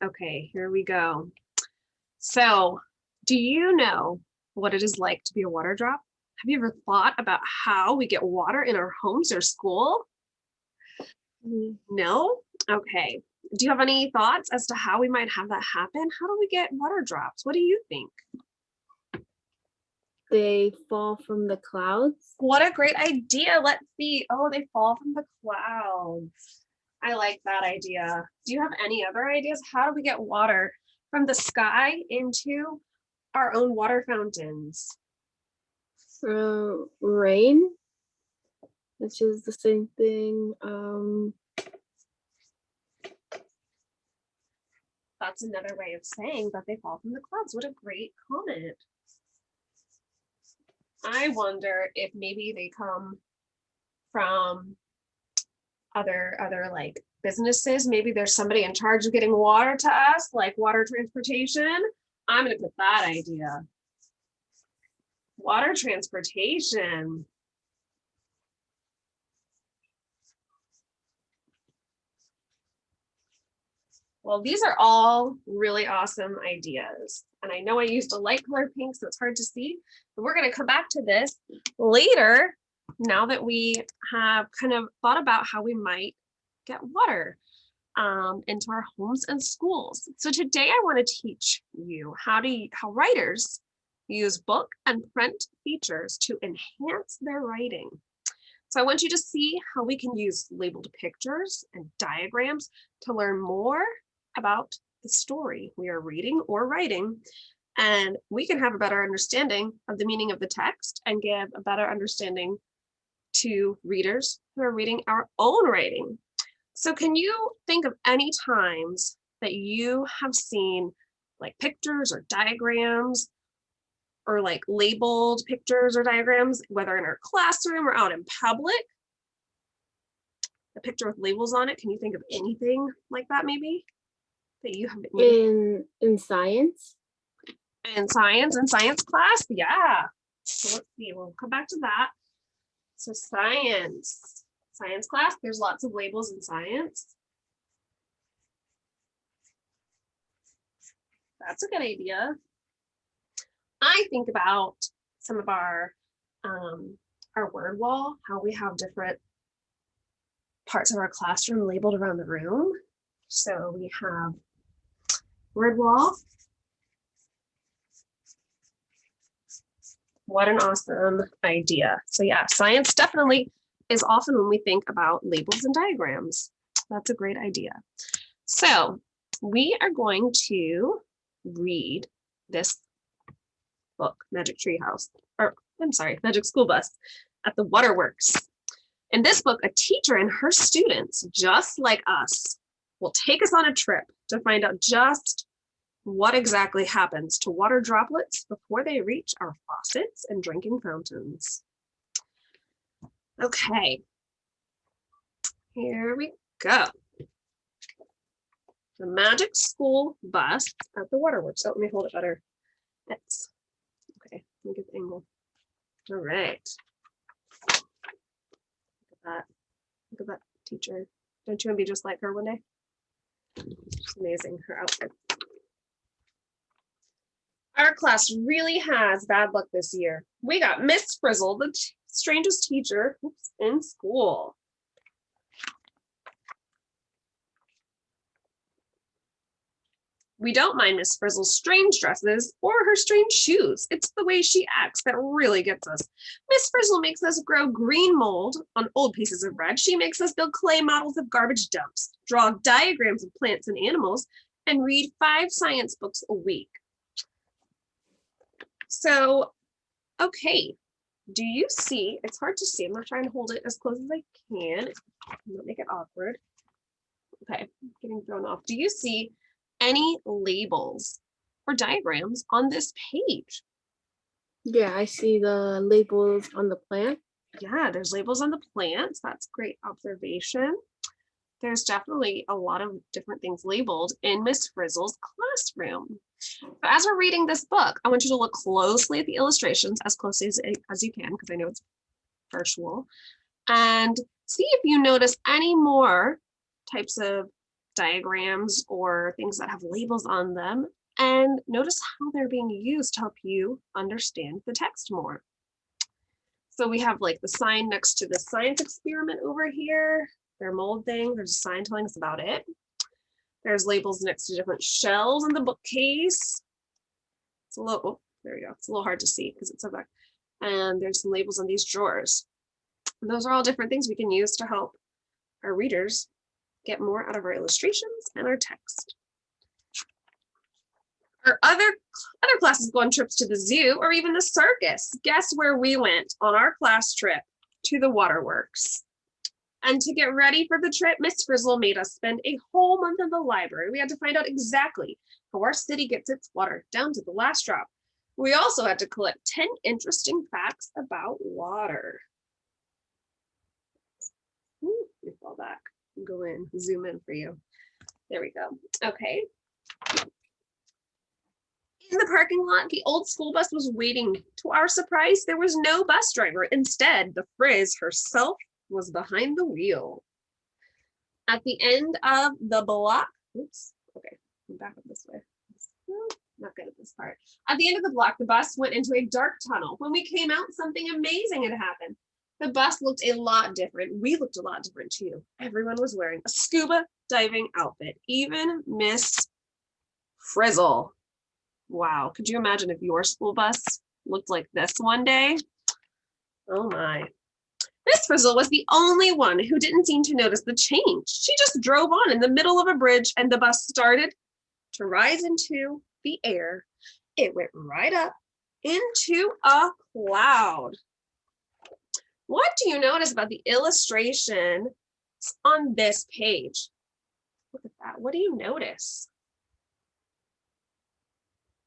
Okay, here we go. So, do you know what it is like to be a water drop? Have you ever thought about how we get water in our homes or school? No? Okay. Do you have any thoughts as to how we might have that happen? How do we get water drops? What do you think? They fall from the clouds. What a great idea. Let's see. Oh, they fall from the clouds. I like that idea. Do you have any other ideas? How do we get water from the sky into our own water fountains? Rain, which is the same thing. That's another way of saying that they fall from the clouds. What a great comment. I wonder if maybe they come from other like businesses. Maybe there's somebody in charge of getting water to us, like water transportation. I'm gonna put that idea. Water transportation. Well, these are all really awesome ideas. And I know I used a light color pink, so it's hard to see, but we're gonna come back to this later now that we have kind of thought about how we might get water into our homes and schools. So today I want to teach you how writers use book and print features to enhance their writing. So I want you to see how we can use labeled pictures and diagrams to learn more about the story we are reading or writing. And we can have a better understanding of the meaning of the text and give a better understanding to readers who are reading our own writing. So can you think of any times that you have seen like pictures or diagrams or like labeled pictures or diagrams, whether in our classroom or out in public? A picture with labels on it. Can you think of anything like that maybe that you have maybe In science. in science class? Yeah. So let's see, we'll come back to that. So science class, there's lots of labels in science. That's a good idea. I think about some of our word wall, how we have different parts of our classroom labeled around the room. So we have word wall. What an awesome idea. So yeah, science definitely is often when we think about labels and diagrams. That's a great idea. So we are going to read this book, Magic Tree House, or I'm sorry, Magic School Bus at the Waterworks. In this book, a teacher and her students, just like us, will take us on a trip to find out just what exactly happens to water droplets before they reach our faucets and drinking fountains. Okay, here we go. The Magic School Bus at the Waterworks. Oh, let me hold it better. That's okay. Let me get the angle. All right. Look at that. Look at that teacher. Don't you want to be just like her one day? It's amazing, her outfit. Our class really has bad luck this year. We got Miss Frizzle, the strangest teacher in school. We don't mind Miss Frizzle's strange dresses or her strange shoes. It's the way she acts that really gets us. Miss Frizzle makes us grow green mold on old pieces of bread. She makes us build clay models of garbage dumps, draw diagrams of plants and animals, and read 5 science books a week. So, okay, do you see, it's hard to see, I'm gonna try and hold it as close as I can, not make it awkward. Okay, I'm getting thrown off. Do you see any labels or diagrams on this page? Yeah, I see the labels on the plant. Yeah, there's labels on the plants. That's great observation. There's definitely a lot of different things labeled in Miss Frizzle's classroom. But as we're reading this book, I want you to look closely at the illustrations, as closely as you can, because I know it's virtual, and see if you notice any more types of diagrams or things that have labels on them, and notice how they're being used to help you understand the text more. So we have like the sign next to the science experiment over here, their mold thing. There's a sign telling us about it. There's labels next to different shelves in the bookcase. It's a little, oh, there you go. It's a little hard to see because it's so back. And there's some labels on these drawers. And those are all different things we can use to help our readers get more out of our illustrations and our text. Our other classes go on trips to the zoo or even the circus. Guess where we went on our class trip? To the waterworks. And to get ready for the trip, Miss Frizzle made us spend a whole month in the library. We had to find out exactly how our city gets its water down to the last drop. We also had to collect 10 interesting facts about water. Let me fall back and go in, zoom in for you. There we go. Okay. In the parking lot, the old school bus was waiting. To our surprise, there was no bus driver. Instead, the Frizz herself was behind the wheel. At the end of the block, oops, okay, I'm back up this way. Not good at this part. At the end of the block, the bus went into a dark tunnel. When we came out, something amazing had happened. The bus looked a lot different. We looked a lot different too. Everyone was wearing a scuba diving outfit, even Miss Frizzle. Wow, could you imagine if your school bus looked like this one day? Oh my. Miss Frizzle was the only one who didn't seem to notice the change. She just drove on in the middle of a bridge and the bus started to rise into the air. It went right up into a cloud. What do you notice about the illustration on this page? Look at that. What do you notice?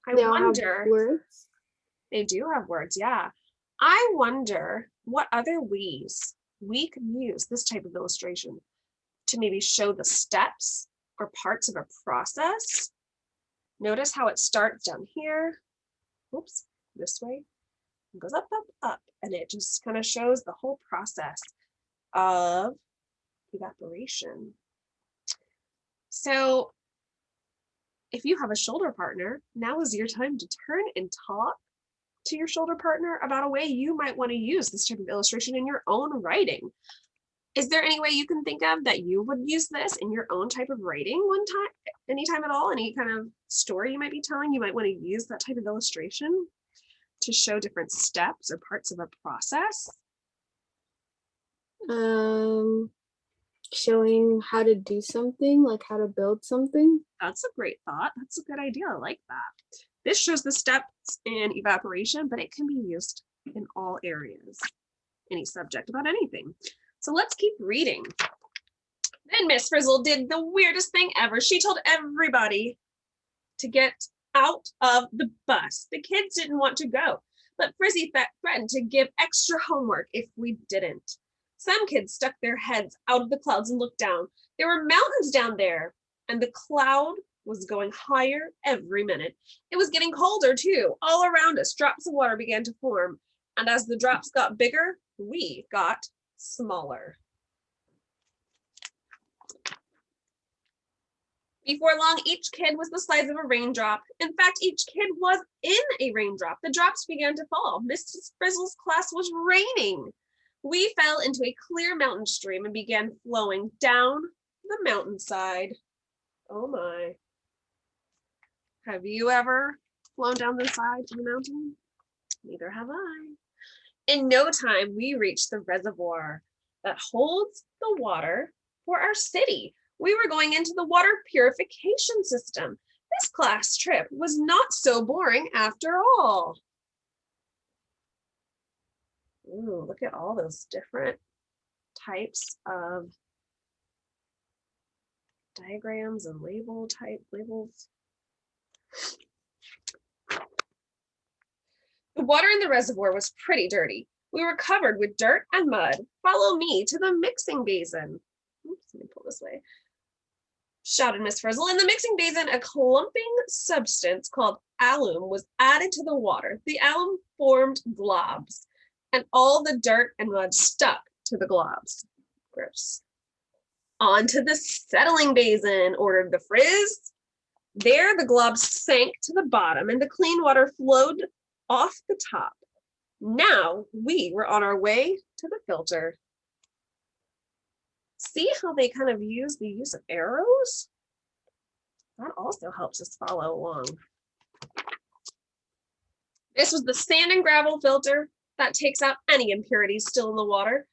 I wonder. Words. They do have words, yeah. I wonder what other ways we could use this type of illustration to maybe show the steps or parts of a process. Notice how it starts down here. Oops, this way. It goes up, up, up, and it just kind of shows the whole process of evaporation. So if you have a shoulder partner, now is your time to turn and talk to your shoulder partner about a way you might want to use this type of illustration in your own writing. Is there any way you can think of that you would use this in your own type of writing one time, anytime at all? Any kind of story you might be telling, you might want to use that type of illustration to show different steps or parts of a process? Showing how to do something, like how to build something. That's a great thought. That's a good idea. I like that. This shows the steps in evaporation, but it can be used in all areas, any subject about anything. So let's keep reading. Then Miss Frizzle did the weirdest thing ever. She told everybody to get out of the bus. The kids didn't want to go, but Frizzy threatened to give extra homework if we didn't. Some kids stuck their heads out of the clouds and looked down. There were mountains down there, and the cloud was going higher every minute. It was getting colder too. All around us, drops of water began to form, and as the drops got bigger, we got smaller. Before long, each kid was the size of a raindrop. In fact, each kid was in a raindrop. The drops began to fall. Mrs. Frizzle's class was raining. We fell into a clear mountain stream and began flowing down the mountainside. Oh my. Have you ever flown down the side of a mountain? Neither have I. In no time, we reached the reservoir that holds the water for our city. We were going into the water purification system. This class trip was not so boring after all. Ooh, look at all those different types of diagrams and labels. The water in the reservoir was pretty dirty. We were covered with dirt and mud. Follow me to the mixing basin. Oops, let me pull this way. Shouted Miss Frizzle. In the mixing basin, a clumping substance called alum was added to the water. The alum formed globs, and all the dirt and mud stuck to the globs. Gross. Onto the settling basin, ordered the Frizz. There, the globs sank to the bottom and the clean water flowed off the top. Now we were on our way to the filter. See how they kind of use the use of arrows? That also helps us follow along. This was the sand and gravel filter that takes out any impurities still in the water.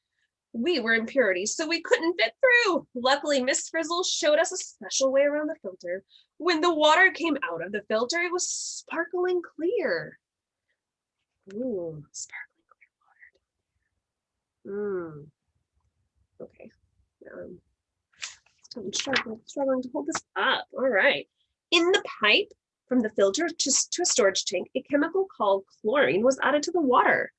We were impurities, so we couldn't fit through. Luckily, Miss Frizzle showed us a special way around the filter. When the water came out of the filter, it was sparkling clear. Ooh, sparkling clear water. Okay. I'm struggling to hold this up. All right. In the pipe from the filter to a storage tank, a chemical called chlorine was added to the water.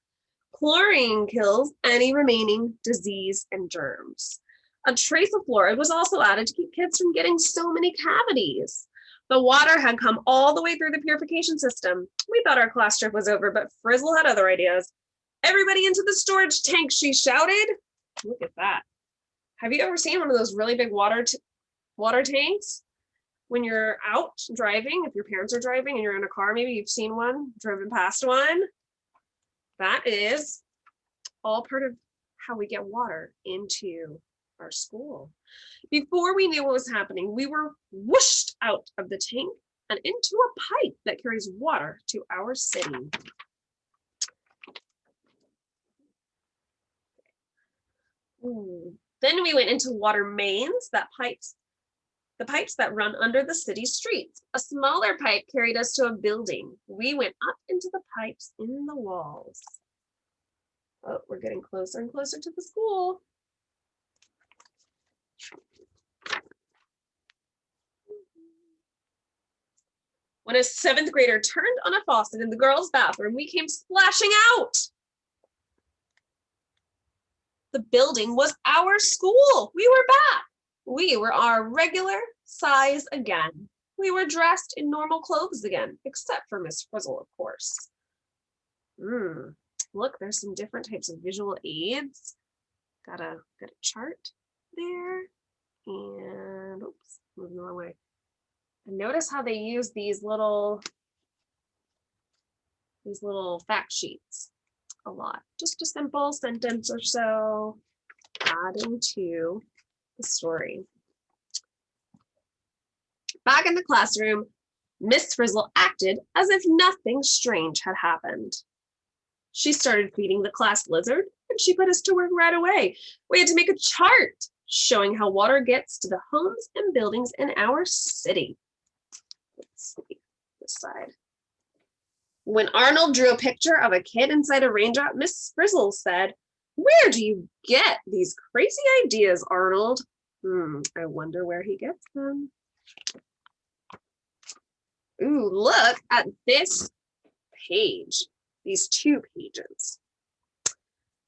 Chlorine kills any remaining disease and germs. A trace of fluoride was also added to keep kids from getting so many cavities. The water had come all the way through the purification system. We thought our class trip was over, but Frizzle had other ideas. Everybody into the storage tank, she shouted. Look at that. Have you ever seen one of those really big water tanks? When you're out driving, if your parents are driving and you're in a car, maybe you've seen one, driven past one. That is all part of how we get water into our school. Before we knew what was happening, we were whooshed out of the tank and into a pipe that carries water to our city. Then we went into water mains, the pipes that run under the city streets. A smaller pipe carried us to a building. We went up into the pipes in the walls. Oh, we're getting closer and closer to the school. When a 7th grader turned on a faucet in the girls' bathroom, we came splashing out. The building was our school. We were back. We were our regular size again. We were dressed in normal clothes again, except for Miss Frizzle, of course. Look, there's some different types of visual aids. Got a chart there. And oops, moving the wrong way. And notice how they use these little fact sheets a lot. Just a simple sentence or so adding to the story. Back in the classroom, Miss Frizzle acted as if nothing strange had happened. She started feeding the class lizard, and she put us to work right away. We had to make a chart showing how water gets to the homes and buildings in our city. Let's see this side. When Arnold drew a picture of a kid inside a raindrop, Miss Frizzle said, "Where do you get these crazy ideas, Arnold?" I wonder where he gets them. Ooh, look at this page, these 2 pages.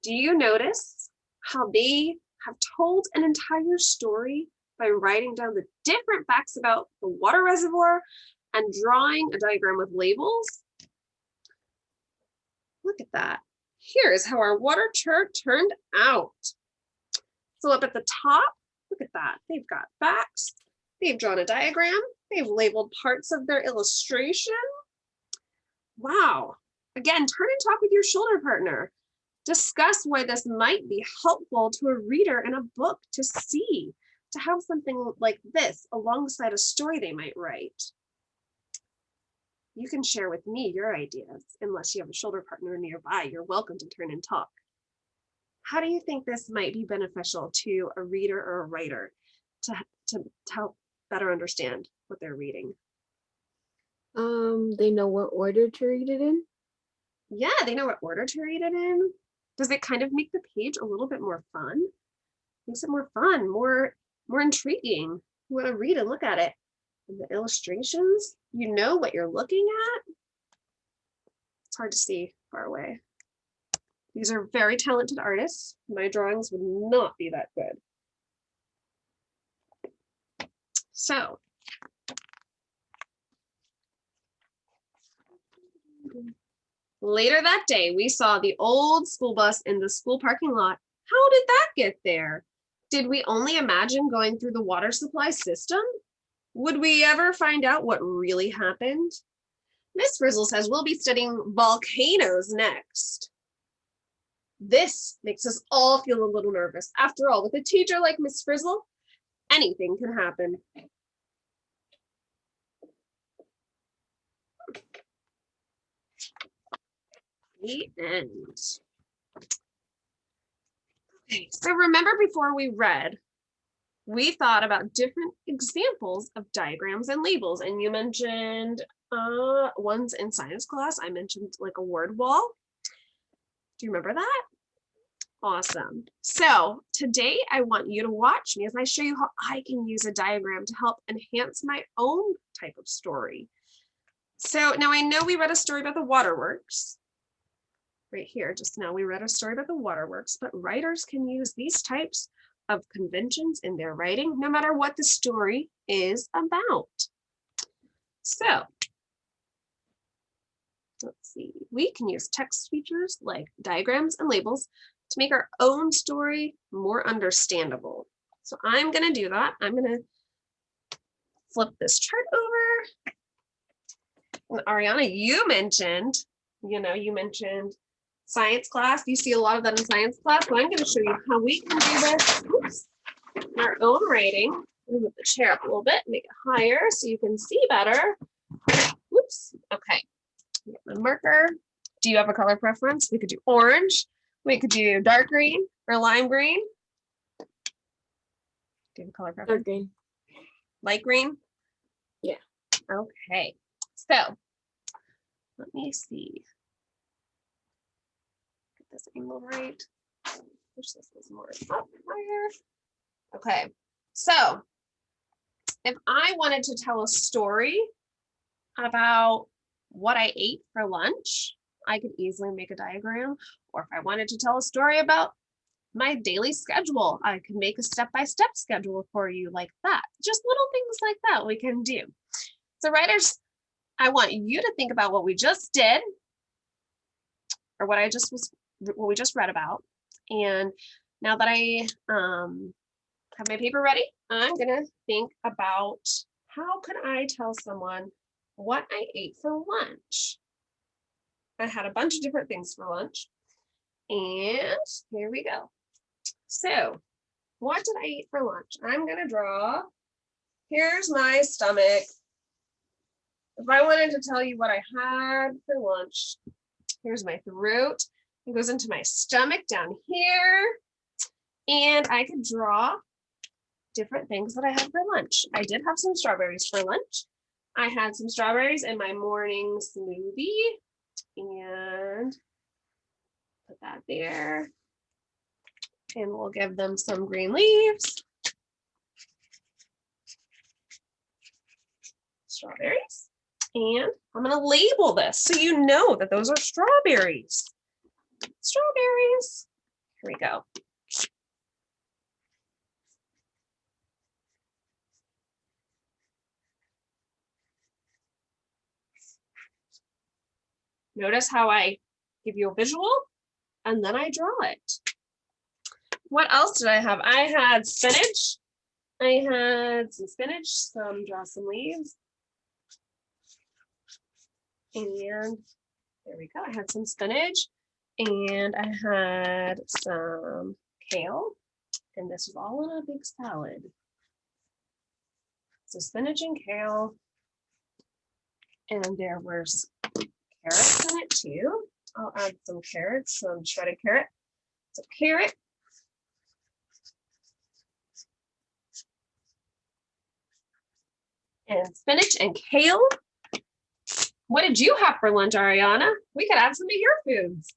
Do you notice how they have told an entire story by writing down the different facts about the water reservoir and drawing a diagram with labels? Look at that. Here's how our water chart turned out. So up at the top, look at that. They've got facts. They've drawn a diagram. They've labeled parts of their illustration. Wow. Again, turn and talk with your shoulder partner. Discuss why this might be helpful to a reader in a book to see, to have something like this alongside a story they might write. You can share with me your ideas. Unless you have a shoulder partner nearby, you're welcome to turn and talk. How do you think this might be beneficial to a reader or a writer to help better understand what they're reading? They know what order to read it in. Yeah, they know what order to read it in. Does it kind of make the page a little bit more fun? Makes it more fun, more intriguing. You want to read and look at it. And the illustrations, you know what you're looking at. It's hard to see far away. These are very talented artists. My drawings would not be that good. So, later that day, we saw the old school bus in the school parking lot. How did that get there? Did we only imagine going through the water supply system? Would we ever find out what really happened? Miss Frizzle says we'll be studying volcanoes next. This makes us all feel a little nervous. After all, with a teacher like Miss Frizzle, anything can happen. The end. Okay, so remember before we read, we thought about different examples of diagrams and labels, and you mentioned ones in science class. I mentioned like a word wall. Do you remember that? Awesome. So today I want you to watch me as I show you how I can use a diagram to help enhance my own type of story. So now I know we read a story about the waterworks. Right here, just now we read a story about the waterworks, but writers can use these types of conventions in their writing, no matter what the story is about. So let's see, we can use text features like diagrams and labels to make our own story more understandable. So I'm going to do that. I'm going to flip this chart over. And Ariana, you mentioned science class. You see a lot of that in science class. So I'm going to show you how we can do this in our own writing. Move the chair up a little bit, make it higher so you can see better. Whoops. Okay. Get my marker. Do you have a color preference? We could do orange. We could do dark green or lime green. Do you have a color preference? Dark green. Light green? Yeah. Okay. So let me see. Get this angle right. Wish this was more up higher. Okay. So if I wanted to tell a story about what I ate for lunch, I could easily make a diagram. Or if I wanted to tell a story about my daily schedule, I could make a step-by-step schedule for you like that. Just little things like that we can do. So writers, I want you to think about what we just did, or what we just read about. And now that I have my paper ready, I'm gonna think about how could I tell someone what I ate for lunch. I had a bunch of different things for lunch. And here we go. So what did I eat for lunch? I'm gonna draw, here's my stomach. If I wanted to tell you what I had for lunch, here's my throat. It goes into my stomach down here. And I could draw different things that I had for lunch. I did have some strawberries for lunch. I had some strawberries in my morning smoothie. And put that there. And we'll give them some green leaves. Strawberries. And I'm going to label this so you know that those are strawberries. Strawberries. Here we go. Notice how I give you a visual and then I draw it. What else did I have? I had spinach. I had some spinach, draw some leaves. And there we go. I had some spinach and I had some kale. And this was all in a big salad. So spinach and kale. And there was carrots in it too. I'll add some carrots, some shredded carrot. So carrot. And spinach and kale. What did you have for lunch, Ariana? We could add some of your foods.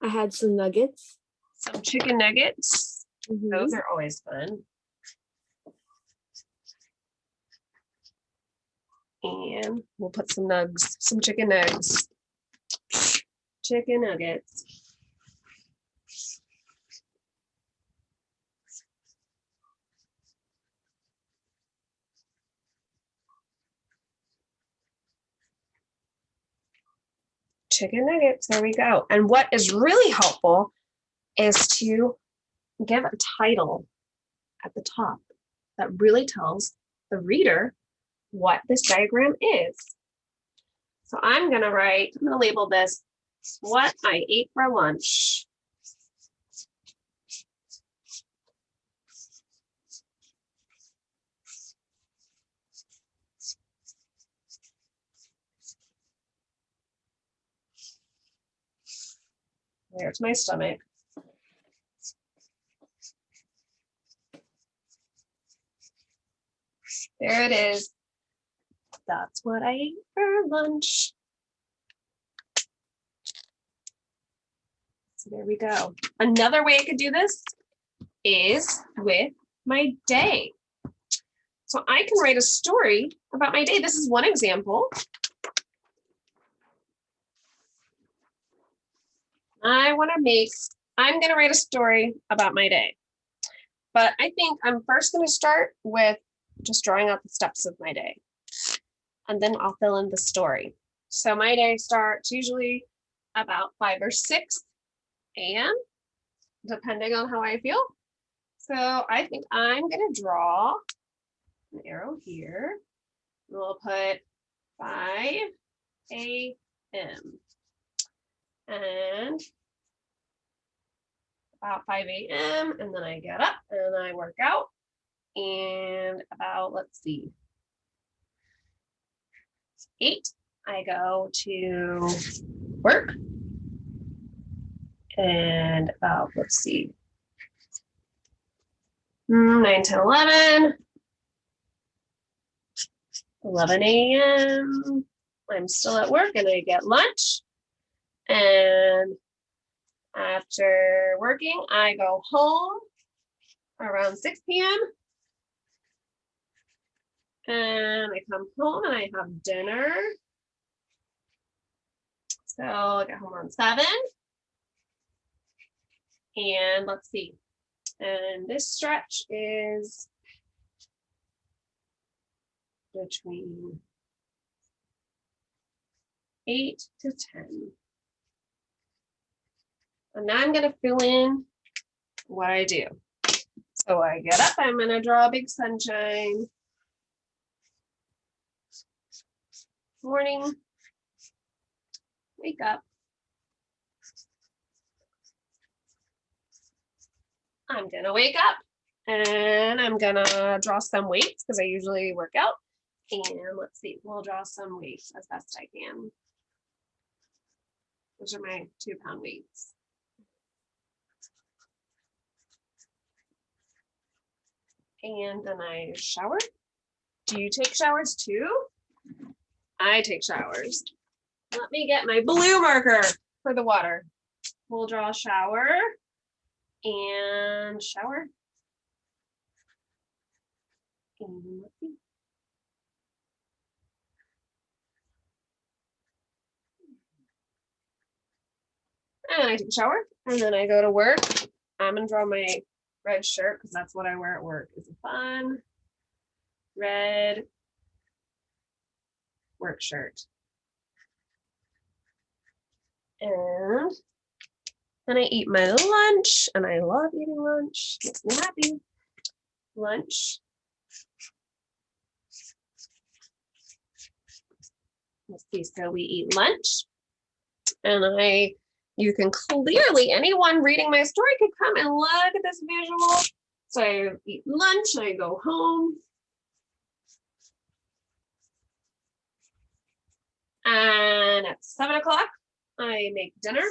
I had some nuggets. Some chicken nuggets. Mm-hmm. Those are always fun. And we'll put some nugs, some chicken nugs. Chicken nuggets. chicken nuggets. There we go. And what is really helpful is to give a title at the top that really tells the reader what this diagram is. So I'm going to label this what I ate for lunch. There's my stomach. There it is. That's what I ate for lunch. So there we go. Another way I could do this is with my day. So I can write a story about my day. This is one example. I'm going to write a story about my day. But I think I'm first going to start with just drawing out the steps of my day. And then I'll fill in the story. So my day starts usually about 5 or 6 a.m., depending on how I feel. So I think I'm going to draw an arrow here. We'll put 5 a.m. And about 5 a.m. and then I get up and I work out. And about, let's see, 8, I go to work. And about, let's see, 9, 10, 11 a.m. I'm still at work and I get lunch. And after working, I go home around 6 p.m. And I come home and I have dinner. So I get home around 7. And let's see. And this stretch is between 8 to 10. And now I'm going to fill in what I do. So I get up, I'm going to draw a big sunshine. Morning. Wake up. I'm going to wake up and I'm going to draw some weights because I usually work out. And let's see, we'll draw some weights as best I can. Those are my 2-pound weights. And then I shower. Do you take showers too? I take showers. Let me get my blue marker for the water. We'll draw a shower and shower. And let's see. And I take a shower and then I go to work. I'm gonna draw my red shirt because that's what I wear at work. It's a fun red work shirt. And then I eat my lunch and I love eating lunch. Makes me happy. Lunch. Let's see, so we eat lunch and you can clearly, anyone reading my story could come and look at this visual. So I eat lunch, I go home. And at 7 o'clock, I make dinner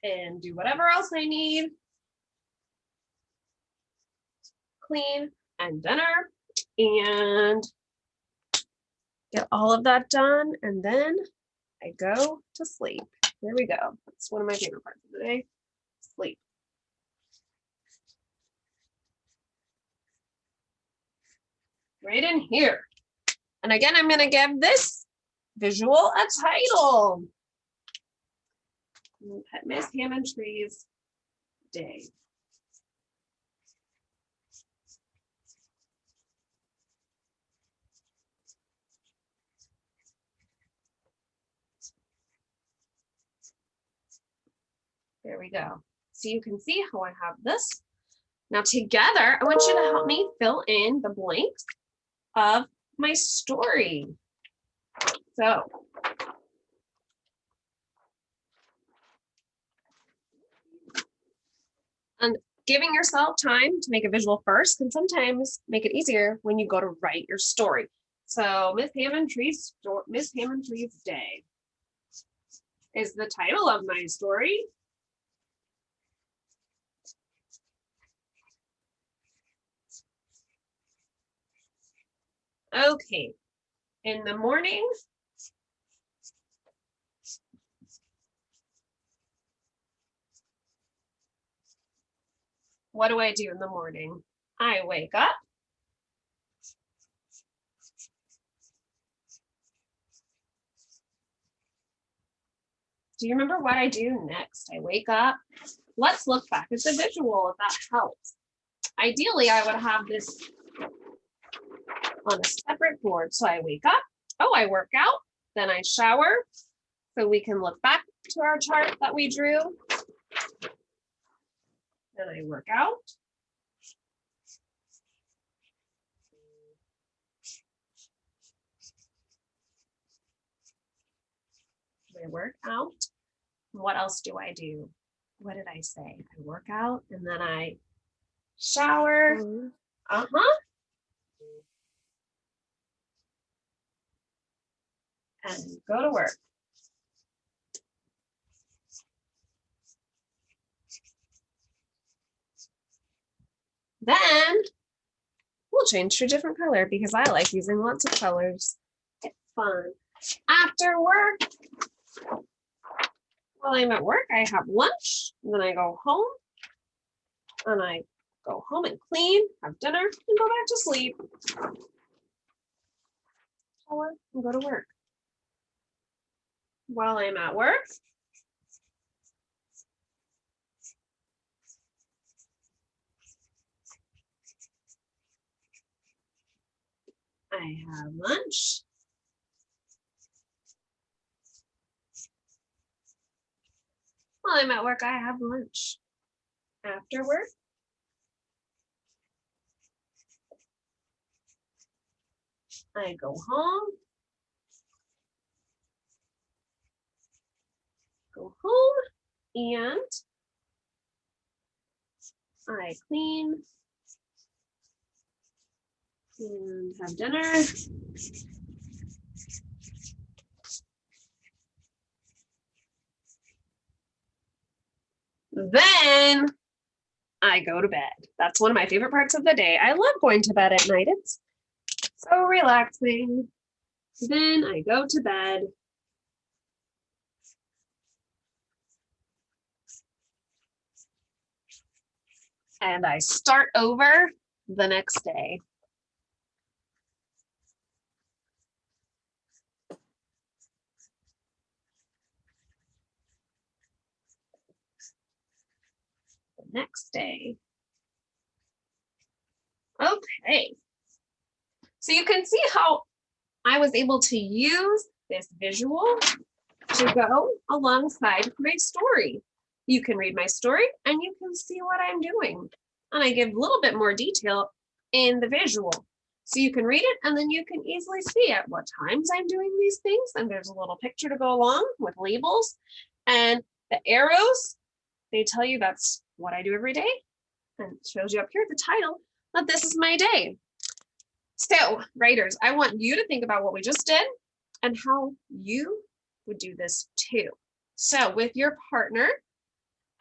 and do whatever else I need. Clean and dinner and get all of that done. And then I go to sleep. There we go. That's one of my favorite parts of the day. Sleep. Right in here. And again, I'm going to give this visual a title. Pet Miss Hammontree's Day. There we go. So you can see how I have this. Now together, I want you to help me fill in the blanks of my story. So and giving yourself time to make a visual first can sometimes make it easier when you go to write your story. So Miss Hammontree's Day is the title of my story. Okay, in the morning, what do I do in the morning? I wake up. Do you remember what I do next? I wake up. Let's look back at the visual if that helps. Ideally, I would have this on a separate board. So I wake up. Oh, I work out. Then I shower. So we can look back to our chart that we drew. Then I work out. I work out. What else do I do? What did I say? I work out and then I shower. And go to work. Then we'll change to a different color because I like using lots of colors. It's fun. After work, while I'm at work, I have lunch, and then I go home, and I go home and clean, have dinner, and go back to sleep. Shower and go to work. While I'm at work, I have lunch. While I'm at work, I have lunch. After work, I go home. And I clean and have dinner. Then I go to bed. That's one of my favorite parts of the day. I love going to bed at night. It's so relaxing. Then I go to bed. And I start over the next day. The next day. Okay. So you can see how I was able to use this visual to go alongside my story. You can read my story and you can see what I'm doing. And I give a little bit more detail in the visual. So you can read it and then you can easily see at what times I'm doing these things. And there's a little picture to go along with labels. And the arrows, they tell you that's what I do every day. And it shows you up here the title that this is my day. So writers, I want you to think about what we just did and how you would do this too. So with your partner,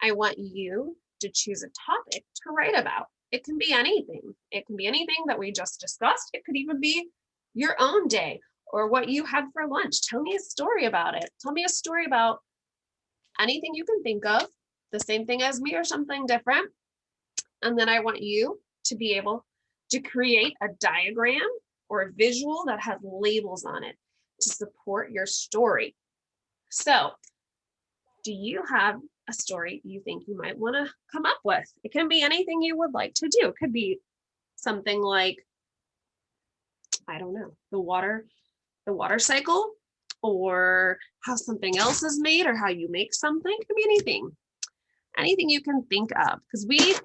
I want you to choose a topic to write about. It can be anything. It can be anything that we just discussed. It could even be your own day or what you had for lunch. Tell me a story about it. Tell me a story about anything you can think of, the same thing as me or something different. And then I want you to be able to create a diagram or a visual that has labels on it to support your story. So, do you have a story you think you might want to come up with? It can be anything you would like to do. It could be something like, I don't know, the water cycle, or how something else is made, or how you make something. It could be anything. anything you can think of, because we,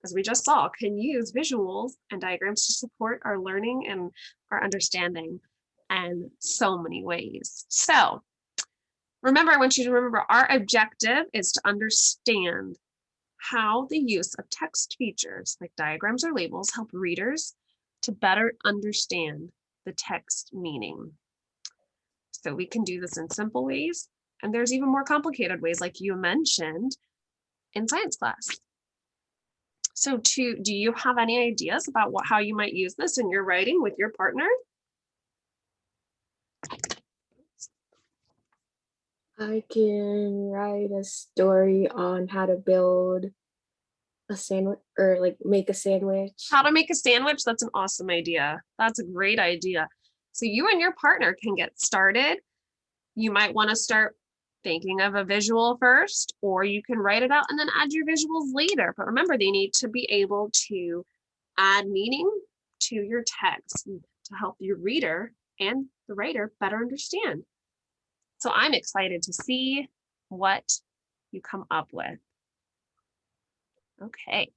as we just saw, can use visuals and diagrams to support our learning and our understanding in so many ways. So remember, I want you to remember our objective is to understand how the use of text features like diagrams or labels help readers to better understand the text meaning. So we can do this in simple ways, and there's even more complicated ways like you mentioned in science class. So do you have any ideas about how you might use this in your writing with your partner? I can write a story on how to build a sandwich or like make a sandwich. How to make a sandwich? That's an awesome idea. That's a great idea. So you and your partner can get started. You might want to start thinking of a visual first, or you can write it out and then add your visuals later. But remember, they need to be able to add meaning to your text to help your reader and the writer better understand. So I'm excited to see what you come up with. Okay.